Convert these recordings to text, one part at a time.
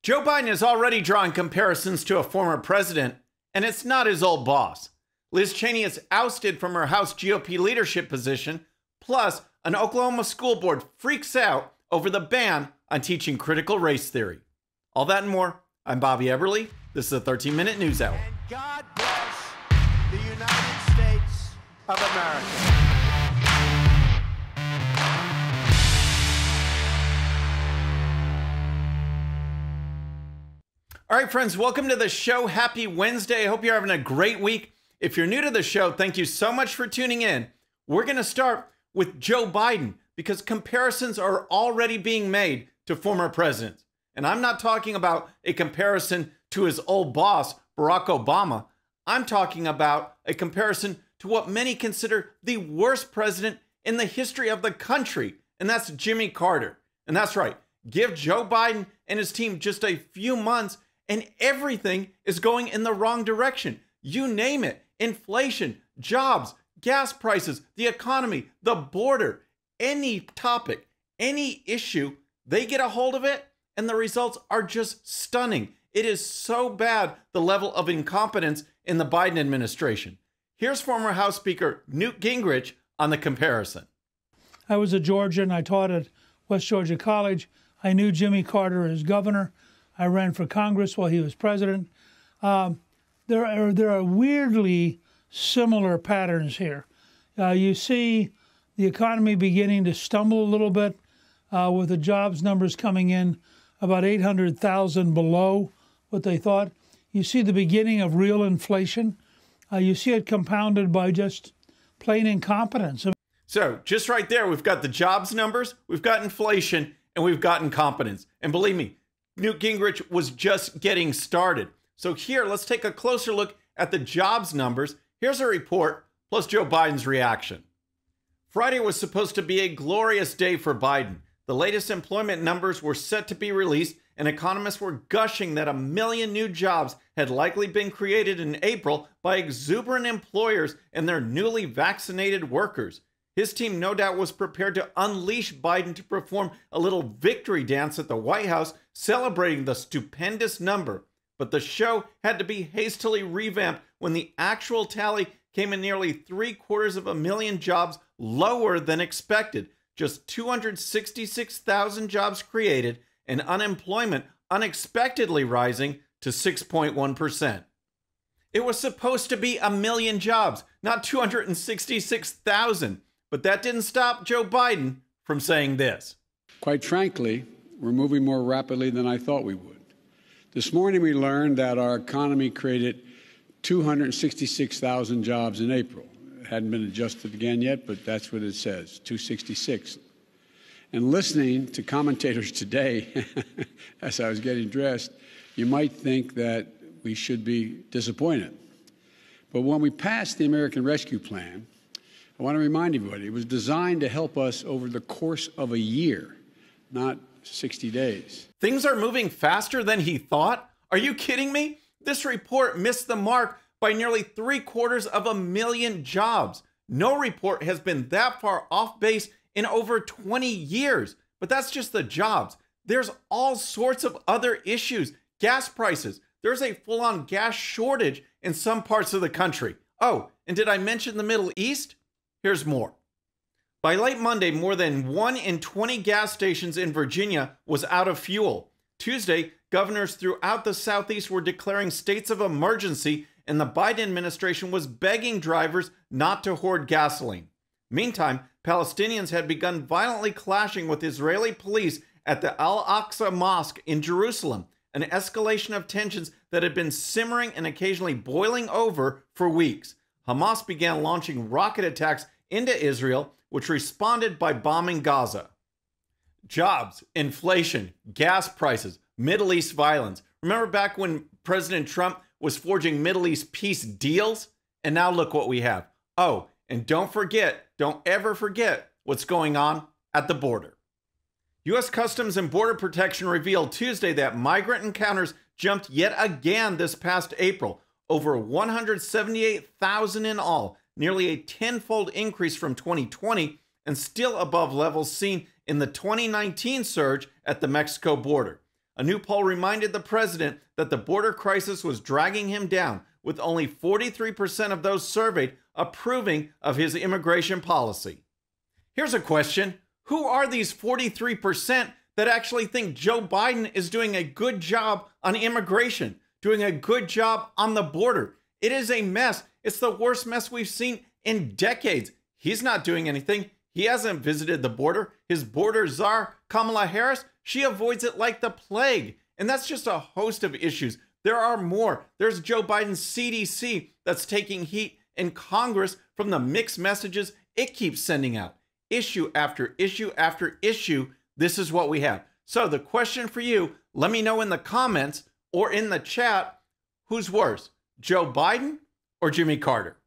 Joe Biden is already drawing comparisons to a former president, and it's not his old boss. Liz Cheney is ousted from her House GOP leadership position, plus an Oklahoma school board freaks out over the ban on teaching critical race theory. All that and more. I'm Bobby Eberle. This is a 13-minute news hour. And God bless the United States of America. All right, friends, welcome to the show. Happy Wednesday. I hope you're having a great week. If you're new to the show, thank you so much for tuning in. We're going to start with Joe Biden because comparisons are already being made to former presidents. And I'm not talking about a comparison to his old boss, Barack Obama. I'm talking about a comparison to what many consider the worst president in the history of the country, and that's Jimmy Carter. And that's right. Give Joe Biden and his team just a few months and everything is going in the wrong direction. You name it. Inflation, jobs, gas prices, the economy, the border, any topic, any issue, they get a hold of it and the results are just stunning. It is so bad, the level of incompetence in the Biden administration. Here's former House Speaker Newt Gingrich on the comparison. I was a Georgian. I taught at West Georgia College. I knew Jimmy Carter as governor. I ran for Congress while he was president. There are weirdly similar patterns here. You see the economy beginning to stumble a little bit with the jobs numbers coming in about 800,000 below what they thought. You see the beginning of real inflation. You see it compounded by just plain incompetence. So just right there, we've got the jobs numbers, we've got inflation, and we've got incompetence. And believe me, Newt Gingrich was just getting started. So here, let's take a closer look at the jobs numbers. Here's a report, plus Joe Biden's reaction. Friday was supposed to be a glorious day for Biden. The latest employment numbers were set to be released, and economists were gushing that 1 million new jobs had likely been created in April by exuberant employers and their newly vaccinated workers. His team no doubt was prepared to unleash Biden to perform a little victory dance at the White House, celebrating the stupendous number. But the show had to be hastily revamped when the actual tally came in nearly 750,000 jobs lower than expected. Just 266,000 jobs created and unemployment unexpectedly rising to 6.1%. It was supposed to be 1 million jobs, not 266,000. But that didn't stop Joe Biden from saying this. Quite frankly, we're moving more rapidly than I thought we would. This morning we learned that our economy created 266,000 jobs in April. It hadn't been adjusted again yet, but that's what it says, 266. And listening to commentators today, as I was getting dressed, you might think that we should be disappointed. But when we passed the American Rescue Plan, I want to remind everybody, it was designed to help us over the course of a year, not 60 days. Things are moving faster than he thought? Are you kidding me? This report missed the mark by nearly 750,000 jobs. No report has been that far off base in over 20 years. But that's just the jobs. There's all sorts of other issues. Gas prices. There's a full-on gas shortage in some parts of the country. Oh, and did I mention the Middle East? Here's more. By late Monday, more than 1 in 20 gas stations in Virginia was out of fuel. Tuesday, governors throughout the Southeast were declaring states of emergency, and the Biden administration was begging drivers not to hoard gasoline. Meantime, Palestinians had begun violently clashing with Israeli police at the Al-Aqsa Mosque in Jerusalem, an escalation of tensions that had been simmering and occasionally boiling over for weeks. Hamas began launching rocket attacks into Israel, which responded by bombing Gaza. Jobs, inflation, gas prices, Middle East violence. Remember back when President Trump was forging Middle East peace deals? And now look what we have. Oh, and don't ever forget what's going on at the border. U.S. Customs and Border Protection revealed Tuesday that migrant encounters jumped yet again this past April, over 178,000 in all, nearly a tenfold increase from 2020 and still above levels seen in the 2019 surge at the Mexico border. A new poll reminded the president that the border crisis was dragging him down, with only 43% of those surveyed approving of his immigration policy. Here's a question. Who are these 43% that actually think Joe Biden is doing a good job on immigration, doing a good job on the border? It is a mess. It's the worst mess we've seen in decades. He's not doing anything. He hasn't visited the border. His border czar, Kamala Harris, she avoids it like the plague. And that's just a host of issues. There are more. There's Joe Biden's CDC that's taking heat in Congress from the mixed messages it keeps sending out. Issue after issue after issue, this is what we have. So the question for you, let me know in the comments or in the chat, who's worse, Joe Biden or Jimmy Carter?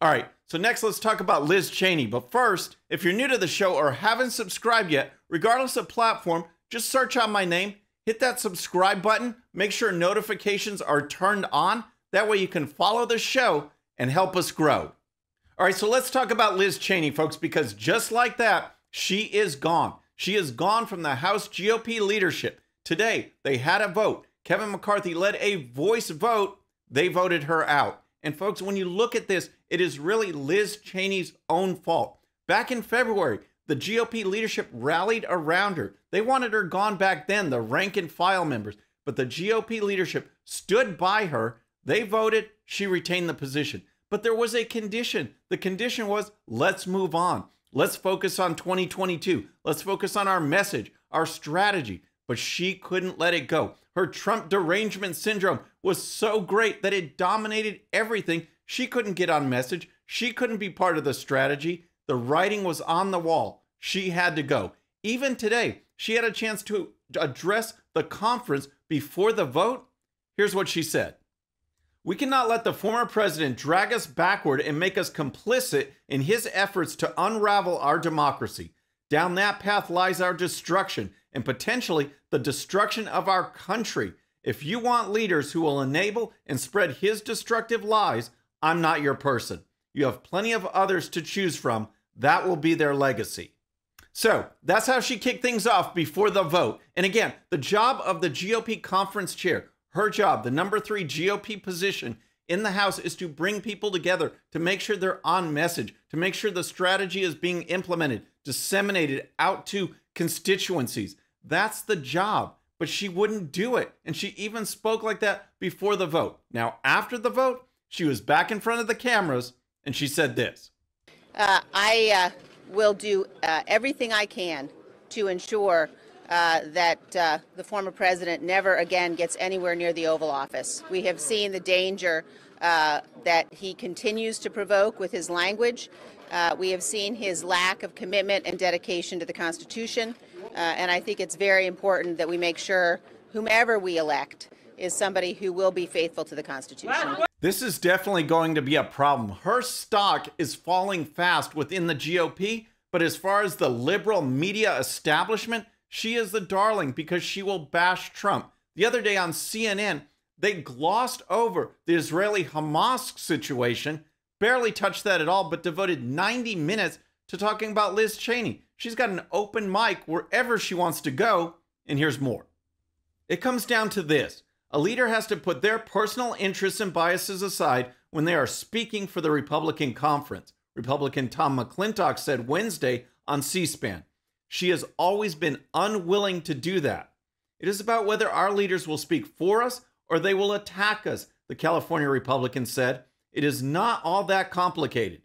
All right, so next let's talk about Liz Cheney. But first, if you're new to the show or haven't subscribed yet, regardless of platform, just search out my name, hit that subscribe button, make sure notifications are turned on. That way you can follow the show and help us grow. All right, so let's talk about Liz Cheney, folks, because just like that, she is gone. She is gone from the House GOP leadership. Today, they had a vote. Kevin McCarthy led a voice vote. They voted her out. And folks, when you look at this, it is really Liz Cheney's own fault. Back in February, the GOP leadership rallied around her. They wanted her gone back then, the rank and file members. But the GOP leadership stood by her. They voted. She retained the position. But there was a condition. The condition was, let's move on. Let's focus on 2022. Let's focus on our message, our strategy. But she couldn't let it go. Her Trump derangement syndrome was so great that it dominated everything. She couldn't get on message. She couldn't be part of the strategy. The writing was on the wall. She had to go. Even today, she had a chance to address the conference before the vote. Here's what she said. We cannot let the former president drag us backward and make us complicit in his efforts to unravel our democracy. Down that path lies our destruction and potentially the destruction of our country. If you want leaders who will enable and spread his destructive lies, I'm not your person. You have plenty of others to choose from. That will be their legacy. So that's how she kicked things off before the vote. And again, the job of the GOP conference chair, her job, the number 3 GOP position in the House, is to bring people together, to make sure they're on message, to make sure the strategy is being implemented, disseminated out to constituencies. That's the job. But she wouldn't do it. And she even spoke like that before the vote. Now, after the vote, she was back in front of the cameras and she said this. I will do everything I can to ensure that the former president never again gets anywhere near the Oval Office. We have seen the danger that he continues to provoke with his language. We have seen his lack of commitment and dedication to the Constitution. And I think it's very important that we make sure whomever we elect is somebody who will be faithful to the Constitution. This is definitely going to be a problem. Her stock is falling fast within the GOP, but as far as the liberal media establishment, she is the darling because she will bash Trump. The other day on CNN, they glossed over the Israeli-Hamas situation, barely touched that at all, but devoted 90 minutes to talking about Liz Cheney. She's got an open mic wherever she wants to go, and here's more. It comes down to this. A leader has to put their personal interests and biases aside when they are speaking for the Republican conference. Republican Tom McClintock said Wednesday on C-SPAN. She has always been unwilling to do that. It is about whether our leaders will speak for us or they will attack us, the California Republican said. It is not all that complicated.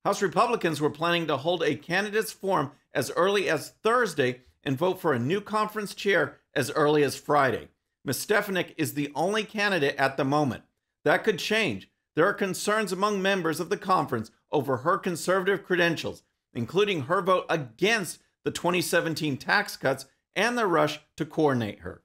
House Republicans were planning to hold a candidates forum as early as Thursday and vote for a new conference chair as early as Friday. Ms. Stefanik is the only candidate at the moment. That could change. There are concerns among members of the conference over her conservative credentials, including her vote against the 2017 tax cuts and the rush to coordinate her.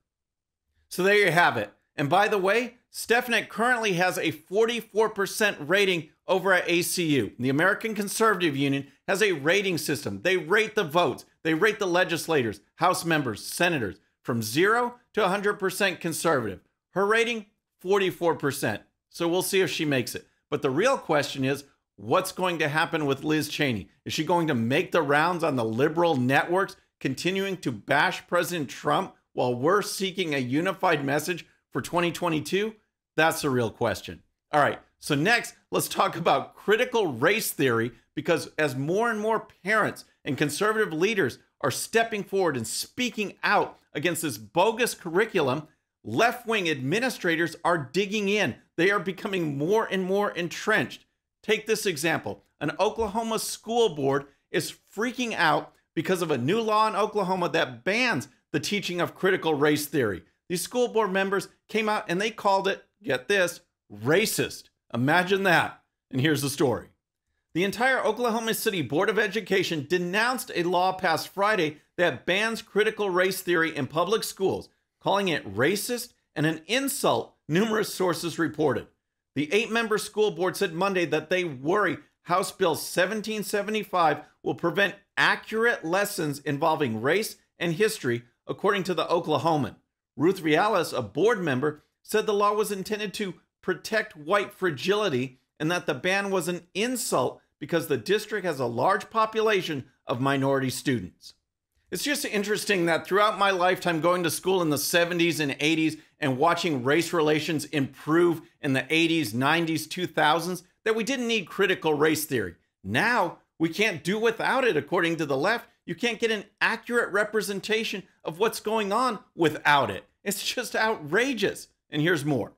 So there you have it. And by the way, Stefanik currently has a 44% rating over at ACU. The American Conservative Union has a rating system. They rate the votes. They rate the legislators, House members, senators, from 0 to 100% conservative. Her rating, 44%. So we'll see if she makes it. But the real question is, what's going to happen with Liz Cheney? Is she going to make the rounds on the liberal networks, continuing to bash President Trump while we're seeking a unified message for 2022? That's the real question. All right, so next, let's talk about critical race theory, because as more and more parents and conservative leaders are stepping forward and speaking out against this bogus curriculum, left-wing administrators are digging in. They are becoming more and more entrenched. Take this example. An Oklahoma school board is freaking out because of a new law in Oklahoma that bans the teaching of critical race theory. These school board members came out and they called it, get this, racist. Imagine that. And here's the story. The entire Oklahoma City Board of Education denounced a law passed Friday that bans critical race theory in public schools, calling it racist and an insult, numerous sources reported. The 8-member school board said Monday that they worry House Bill 1775 will prevent accurate lessons involving race and history, according to the Oklahoman. Ruth Realis, a board member, said the law was intended to protect white fragility and that the ban was an insult because the district has a large population of minority students. It's just interesting that throughout my lifetime going to school in the 70s and 80s and watching race relations improve in the 80s, 90s, 2000s, that we didn't need critical race theory. Now, we can't do without it, according to the left. You can't get an accurate representation of what's going on without it. It's just outrageous. And here's more.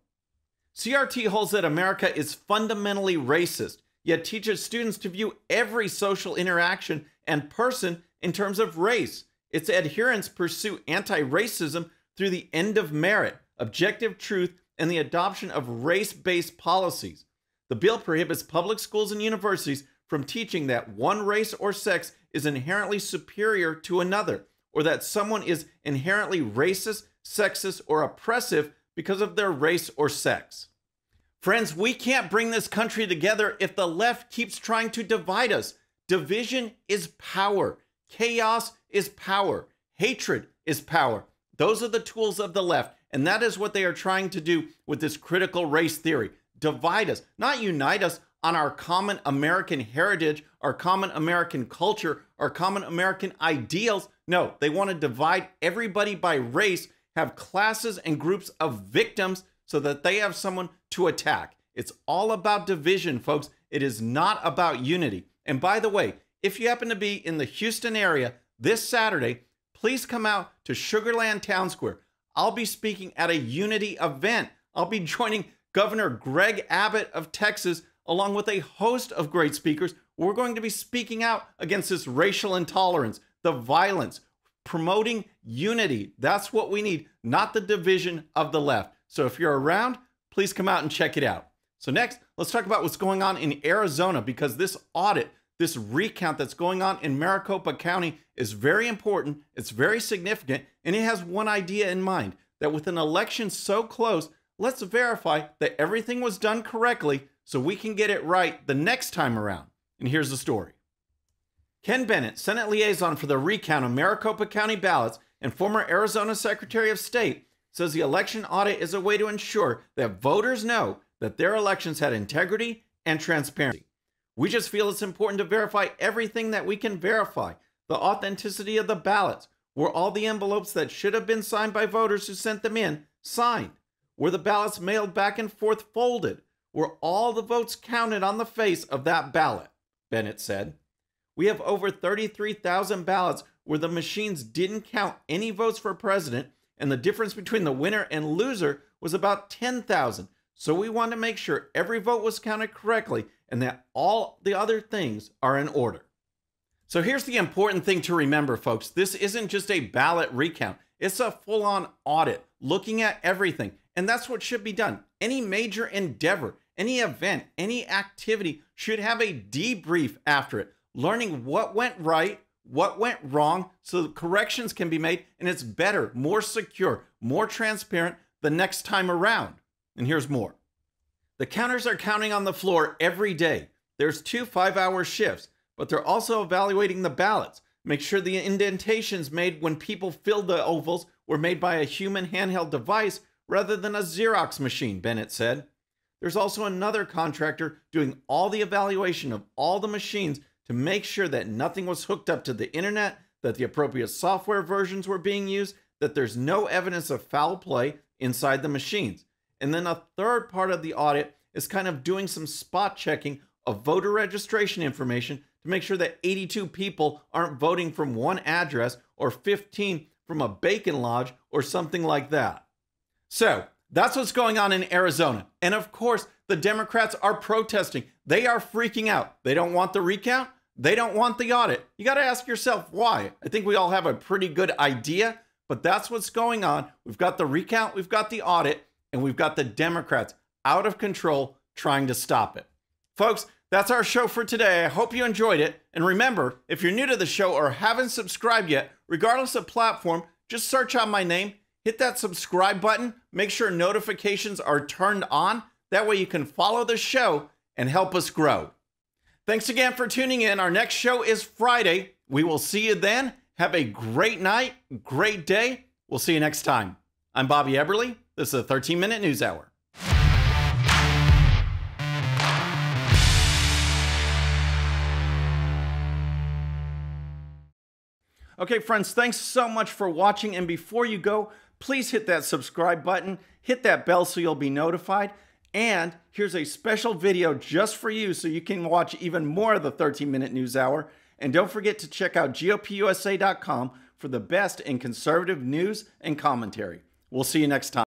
CRT holds that America is fundamentally racist, yet teaches students to view every social interaction and person in terms of race. Its adherents pursue anti-racism through the end of merit, objective truth, and the adoption of race-based policies. The bill prohibits public schools and universities from teaching that one race or sex is inherently superior to another, or that someone is inherently racist, sexist, or oppressive because of their race or sex. Friends, we can't bring this country together if the left keeps trying to divide us. Division is power. Chaos is power. Hatred is power. Those are the tools of the left, and that is what they are trying to do with this critical race theory. Divide us, not unite us on our common American heritage, our common American culture, our common American ideals. No, they want to divide everybody by race, have classes and groups of victims so that they have someone to attack. It's all about division, folks. It is not about unity. And by the way, if you happen to be in the Houston area this Saturday, please come out to Sugarland Town Square. I'll be speaking at a unity event. I'll be joining Governor Greg Abbott of Texas, along with a host of great speakers. We're going to be speaking out against this racial intolerance, the violence, promoting unity. That's what we need, not the division of the left. So if you're around, please come out and check it out. So next, let's talk about what's going on in Arizona, because this audit, this recount that's going on in Maricopa County is very important, it's very significant, and it has one idea in mind, that with an election so close, let's verify that everything was done correctly so we can get it right the next time around. And here's the story. Ken Bennett, Senate liaison for the recount of Maricopa County ballots and former Arizona Secretary of State, says the election audit is a way to ensure that voters know that their elections had integrity and transparency. We just feel it's important to verify everything that we can verify. The authenticity of the ballots. Were all the envelopes that should have been signed by voters who sent them in signed? Were the ballots mailed back and forth folded? Were all the votes counted on the face of that ballot? Bennett said. We have over 33,000 ballots where the machines didn't count any votes for president, and the difference between the winner and loser was about 10,000. So we want to make sure every vote was counted correctly and that all the other things are in order. So here's the important thing to remember, folks. This isn't just a ballot recount. It's a full-on audit, looking at everything. And that's what should be done. Any major endeavor, any event, any activity should have a debrief after it, learning what went right, what went wrong, so corrections can be made, and it's better, more secure, more transparent the next time around. And here's more. The counters are counting on the floor every day. There's 2 5-hour shifts, but they're also evaluating the ballots. Make sure the indentations made when people filled the ovals were made by a human handheld device rather than a Xerox machine, Bennett said. There's also another contractor doing all the evaluation of all the machines to make sure that nothing was hooked up to the internet, that the appropriate software versions were being used, that there's no evidence of foul play inside the machines. And then a third part of the audit is kind of doing some spot checking of voter registration information to make sure that 82 people aren't voting from one address or 15 from a Bacon Lodge or something like that. So that's what's going on in Arizona. And of course, the Democrats are protesting. They are freaking out. They don't want the recount. They don't want the audit. You got to ask yourself why. I think we all have a pretty good idea, but that's what's going on. We've got the recount, we've got the audit, and we've got the Democrats out of control trying to stop it. Folks, that's our show for today. I hope you enjoyed it. And remember, if you're new to the show or haven't subscribed yet, regardless of platform, just search out my name, hit that subscribe button, make sure notifications are turned on. That way you can follow the show and help us grow. Thanks again for tuning in. Our next show is Friday. We will see you then. Have a great night, great day. We'll see you next time. I'm Bobby Eberle. This is a 13-minute news hour. Okay, friends, thanks so much for watching. And before you go, please hit that subscribe button, hit that bell so you'll be notified. And here's a special video just for you so you can watch even more of the 13-minute news hour. And don't forget to check out GOPusa.com for the best in conservative news and commentary. We'll see you next time.